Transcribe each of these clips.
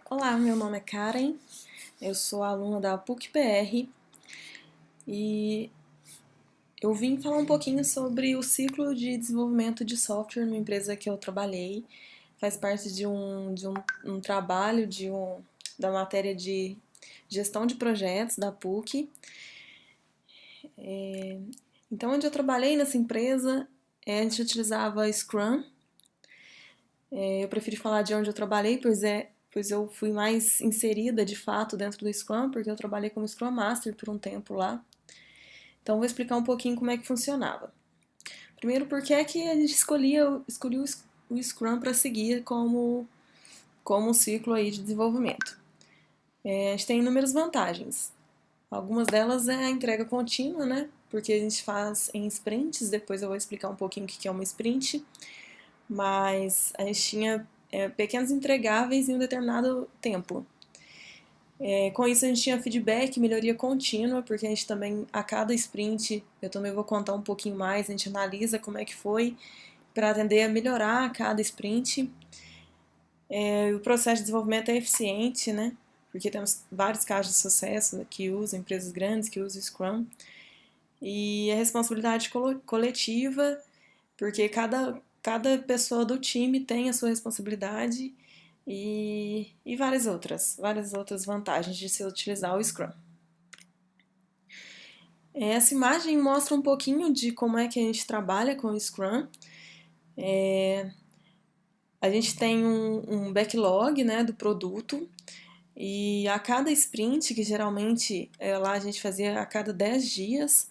Olá, meu nome é Karen, eu sou aluna da PUC-PR e eu vim falar um pouquinho sobre o ciclo de desenvolvimento de software numa empresa que eu trabalhei. Faz parte de um trabalho da matéria de gestão de projetos da PUC. Então, onde eu trabalhei nessa empresa, a gente utilizava Scrum. Eu prefiro falar de onde eu trabalhei, pois eu fui mais inserida de fato dentro do Scrum, porque eu trabalhei como Scrum Master por um tempo lá. Então vou explicar um pouquinho como é que funcionava. Primeiro, por que é que a gente escolheu o Scrum para seguir como um ciclo aí de desenvolvimento. A gente tem inúmeras vantagens. Algumas delas é a entrega contínua, né? Porque a gente faz em sprints, depois eu vou explicar um pouquinho o que é uma sprint, mas a gente tinha pequenos entregáveis em um determinado tempo. Com isso a gente tinha feedback, melhoria contínua, porque a gente também, a cada sprint, eu também vou contar um pouquinho mais, a gente analisa como é que foi para atender a melhorar a cada sprint. O processo de desenvolvimento é eficiente, né? Porque temos vários casos de sucesso que usam, empresas grandes que usam Scrum. E a responsabilidade coletiva, porque cada pessoa do time tem a sua responsabilidade e várias outras vantagens de se utilizar o Scrum. Essa imagem mostra um pouquinho de como é que a gente trabalha com o Scrum. A gente tem um backlog, né, do produto e a cada sprint, que geralmente lá a gente fazia a cada 10 dias,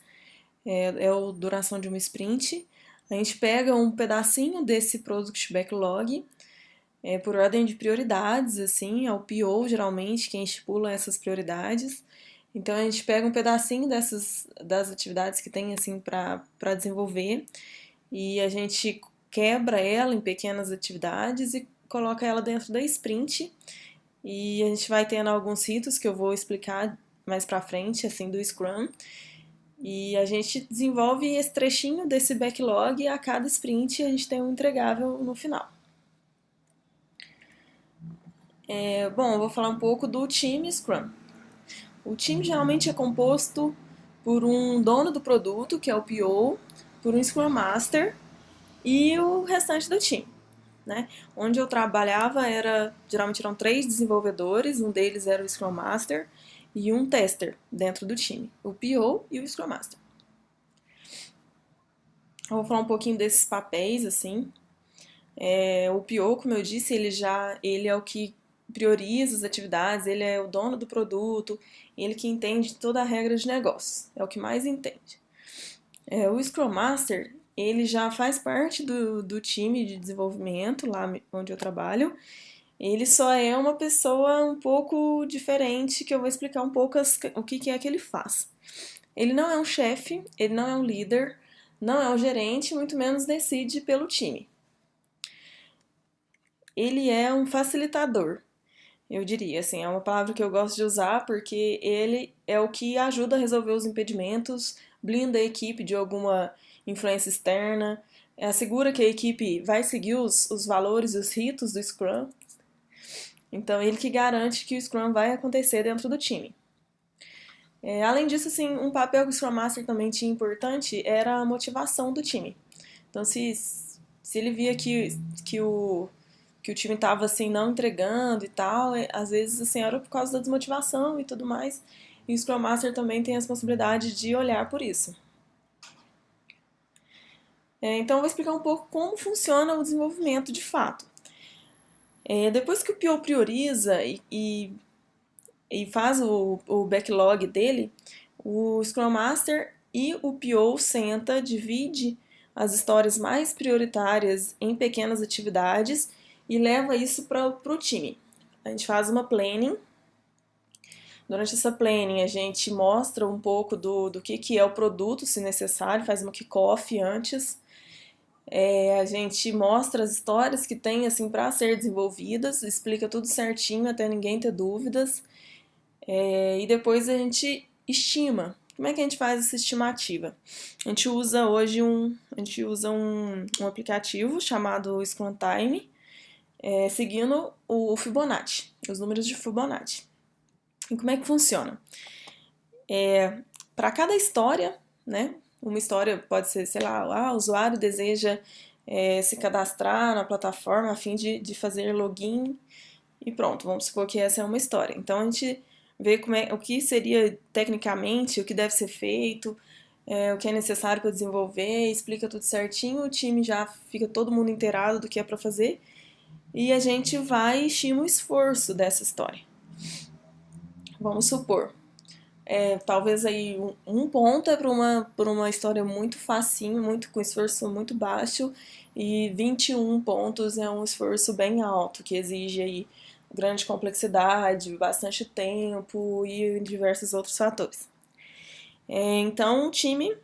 é a duração de uma sprint, a gente pega um pedacinho desse product backlog por ordem de prioridades, assim, é o PO geralmente quem estipula essas prioridades. Então a gente pega um pedacinho das atividades que tem assim para desenvolver e a gente quebra ela em pequenas atividades e coloca ela dentro da sprint. E a gente vai tendo alguns ritos que eu vou explicar mais para frente, assim, do Scrum. E a gente desenvolve esse trechinho desse backlog e a cada sprint a gente tem um entregável no final. Bom, eu vou falar um pouco do time Scrum. O time geralmente é composto por um dono do produto, que é o PO, por um Scrum Master e o restante do time. Né? Onde eu trabalhava geralmente eram 3 desenvolvedores, um deles era o Scrum Master e um tester dentro do time, o PO e o Scrum Master. Eu vou falar um pouquinho desses papéis, assim. O PO, como eu disse, ele é o que prioriza as atividades, ele é o dono do produto, ele que entende toda a regra de negócios, é o que mais entende. O Scrum Master, ele já faz parte do time de desenvolvimento, lá onde eu trabalho. Ele só é uma pessoa um pouco diferente, que eu vou explicar um pouco o que é que ele faz. Ele não é um chefe, ele não é um líder, não é um gerente, muito menos decide pelo time. Ele é um facilitador, eu diria, assim, é uma palavra que eu gosto de usar porque ele é o que ajuda a resolver os impedimentos, blinda a equipe de alguma influência externa, assegura que a equipe vai seguir os valores e os ritos do Scrum. Então, ele que garante que o Scrum vai acontecer dentro do time. Além disso, assim, um papel que o Scrum Master também tinha importante era a motivação do time. Então, se ele via que o time estava assim, não entregando e tal, às vezes assim, era por causa da desmotivação e tudo mais. E o Scrum Master também tem a responsabilidade de olhar por isso. Então, eu vou explicar um pouco como funciona o desenvolvimento de fato. Depois que o PO prioriza e faz o backlog dele, o Scrum Master e o PO senta, divide as histórias mais prioritárias em pequenas atividades e leva isso para o time. A gente faz uma planning. Durante essa planning, a gente mostra um pouco do que é o produto, se necessário, faz uma kickoff antes. A gente mostra as histórias que tem assim, para ser desenvolvidas, explica tudo certinho até ninguém ter dúvidas. E depois a gente estima. Como é que a gente faz essa estimativa? A gente usa hoje um aplicativo chamado Scrum Time, seguindo o Fibonacci, os números de Fibonacci. E como é que funciona? Para cada história, né? Uma história pode ser, sei lá, o usuário deseja se cadastrar na plataforma a fim de fazer login e pronto, vamos supor que essa é uma história. Então a gente vê o que seria tecnicamente, o que deve ser feito, o que é necessário para desenvolver, explica tudo certinho, o time já fica todo mundo inteirado do que é para fazer e a gente vai e estima o esforço dessa história. Vamos supor, talvez aí um ponto é para uma história muito facinho, muito com esforço muito baixo, e 21 pontos é um esforço bem alto, que exige aí grande complexidade, bastante tempo e diversos outros fatores. Então o time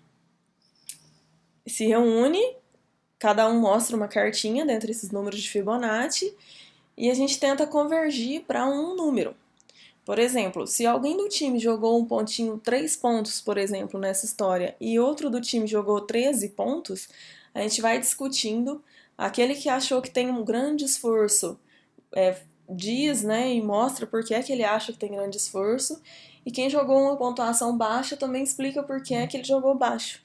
se reúne, cada um mostra uma cartinha dentre esses números de Fibonacci e a gente tenta convergir para um número. Por exemplo, se alguém do time jogou um pontinho 3 pontos, por exemplo, nessa história, e outro do time jogou 13 pontos, a gente vai discutindo. Aquele que achou que tem um grande esforço diz, né, e mostra por que é que ele acha que tem grande esforço, e quem jogou uma pontuação baixa também explica por que é que ele jogou baixo.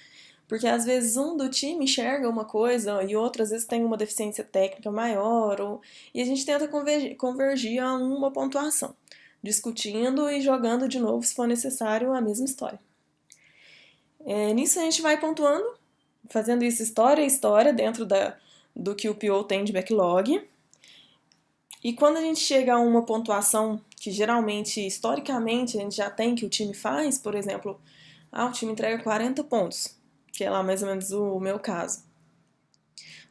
Porque às vezes um do time enxerga uma coisa e outro às vezes tem uma deficiência técnica maior, e a gente tenta convergir a uma pontuação, discutindo e jogando de novo, se for necessário, a mesma história. Nisso a gente vai pontuando, fazendo isso história a história dentro do que o PO tem de backlog. E quando a gente chega a uma pontuação que geralmente, historicamente, a gente já tem que o time faz, por exemplo, o time entrega 40 pontos, que é lá mais ou menos o meu caso.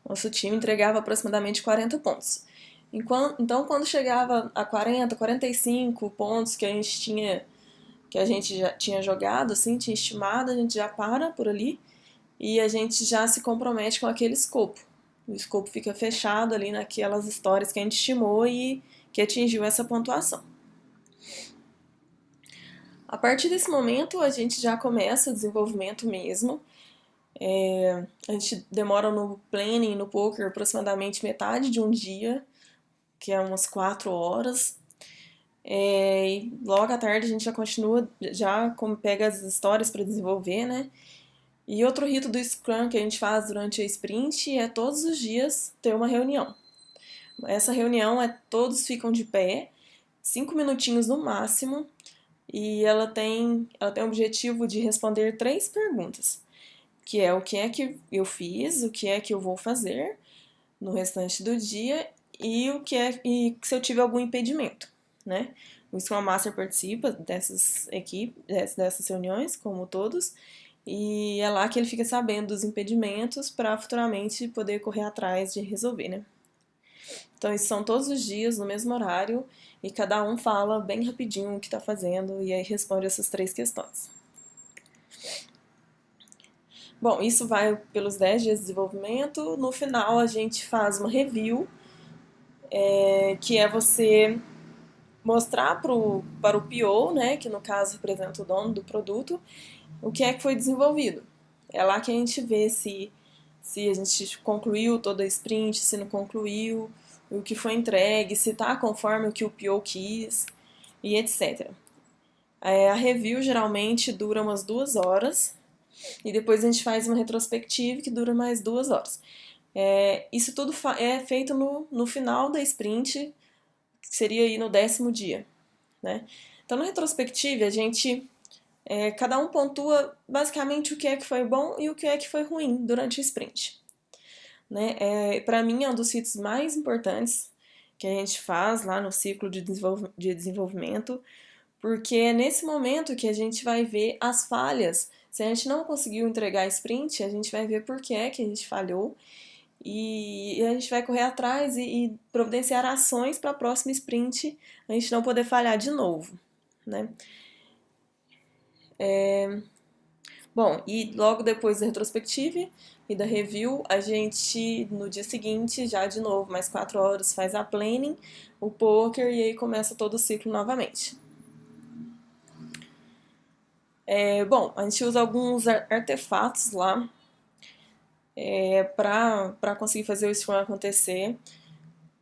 Nosso time entregava aproximadamente 40 pontos. Então, quando chegava a 40, 45 pontos que a gente já tinha jogado, assim, tinha estimado, a gente já para por ali e a gente já se compromete com aquele escopo. O escopo fica fechado ali naquelas histórias que a gente estimou e que atingiu essa pontuação. A partir desse momento, a gente já começa o desenvolvimento mesmo. A gente demora no planning, no poker, aproximadamente metade de um dia, que é umas 4 horas. E logo à tarde a gente já continua, já pega as histórias para desenvolver, né? E outro rito do Scrum que a gente faz durante a sprint é todos os dias ter uma reunião. Essa reunião todos ficam de pé, 5 minutinhos no máximo, e ela tem o objetivo de responder 3 perguntas, que é o que é que eu fiz, o que é que eu vou fazer no restante do dia e se eu tiver algum impedimento, né? O Scrum Master participa dessas reuniões, como todos, e é lá que ele fica sabendo dos impedimentos para futuramente poder correr atrás de resolver, né? Então, isso são todos os dias, no mesmo horário, e cada um fala bem rapidinho o que está fazendo e aí responde essas 3 questões. Bom, isso vai pelos 10 dias de desenvolvimento. No final, a gente faz uma review, que é você mostrar para o PO, né, que no caso representa o dono do produto, o que é que foi desenvolvido. É lá que a gente vê se a gente concluiu toda a sprint, se não concluiu, o que foi entregue, se está conforme o que o PO quis e etc. A review geralmente dura umas 2 horas e depois a gente faz uma retrospectiva que dura mais 2 horas. Isso tudo é feito no final da sprint, que seria aí no 10º dia, né? Então, na retrospectiva, a gente cada um pontua basicamente o que é que foi bom e o que é que foi ruim durante o sprint. Né? Para mim, é um dos ritos mais importantes que a gente faz lá no ciclo de desenvolvimento, porque é nesse momento que a gente vai ver as falhas. Se a gente não conseguiu entregar a sprint, a gente vai ver por que é que a gente falhou e a gente vai correr atrás e providenciar ações para a próxima sprint a gente não poder falhar de novo, né? Bom, e logo depois da retrospectiva e da review, a gente, no dia seguinte, já de novo, mais 4 horas, faz a planning, o poker, e aí começa todo o ciclo novamente. Bom, a gente usa alguns artefatos lá para conseguir fazer o Scrum acontecer.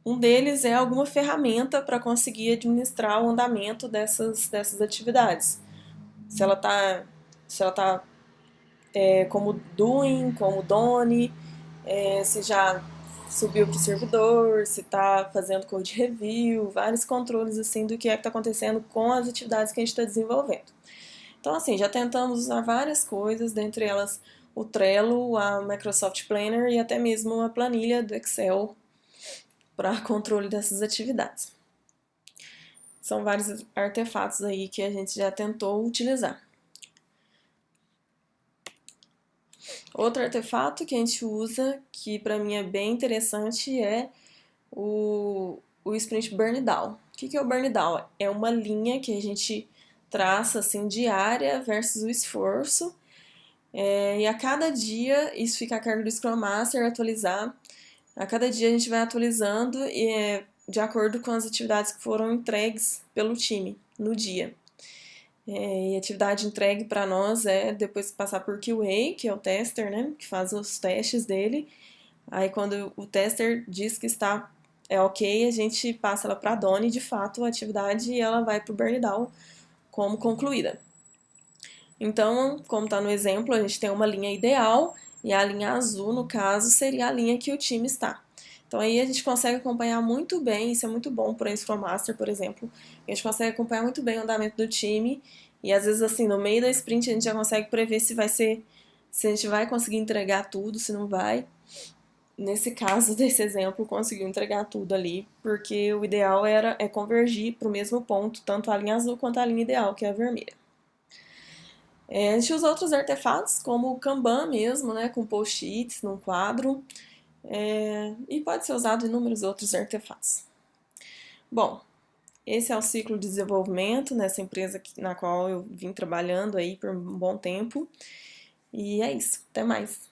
Um deles é alguma ferramenta para conseguir administrar o andamento dessas atividades. Se ela está como doing, como done, se já subiu para o servidor, se está fazendo code review, vários controles assim do que é que está acontecendo com as atividades que a gente está desenvolvendo. Então, assim, já tentamos usar várias coisas, dentre elas o Trello, a Microsoft Planner e até mesmo a planilha do Excel para controle dessas atividades. São vários artefatos aí que a gente já tentou utilizar. Outro artefato que a gente usa, que para mim é bem interessante, é o Sprint Burn Down. O que é o Burn Down? É uma linha que a gente traça assim diária versus o esforço. E a cada dia, isso fica a cargo do Scrum Master atualizar. A cada dia a gente vai atualizando de acordo com as atividades que foram entregues pelo time no dia. E a atividade entregue para nós é depois que passar por QA, que é o tester, né, que faz os testes dele. Aí quando o tester diz que está ok, a gente passa ela para a Doni, de fato, a atividade, e ela vai para o burn down como concluída. Então, como está no exemplo, a gente tem uma linha ideal e a linha azul, no caso, seria a linha que o time está. Então aí a gente consegue acompanhar muito bem, isso é muito bom para o Scrum Master, por exemplo, a gente consegue acompanhar muito bem o andamento do time e às vezes assim, no meio da sprint a gente já consegue prever se a gente vai conseguir entregar tudo, se não vai. Nesse caso desse exemplo, conseguiu entregar tudo ali, porque o ideal é convergir para o mesmo ponto, tanto a linha azul quanto a linha ideal, que é a vermelha. A gente usa outros artefatos, como o Kanban mesmo, né, com post-its num quadro, e pode ser usado em inúmeros outros artefatos. Bom, esse é o ciclo de desenvolvimento nessa empresa na qual eu vim trabalhando aí por um bom tempo, e é isso, até mais!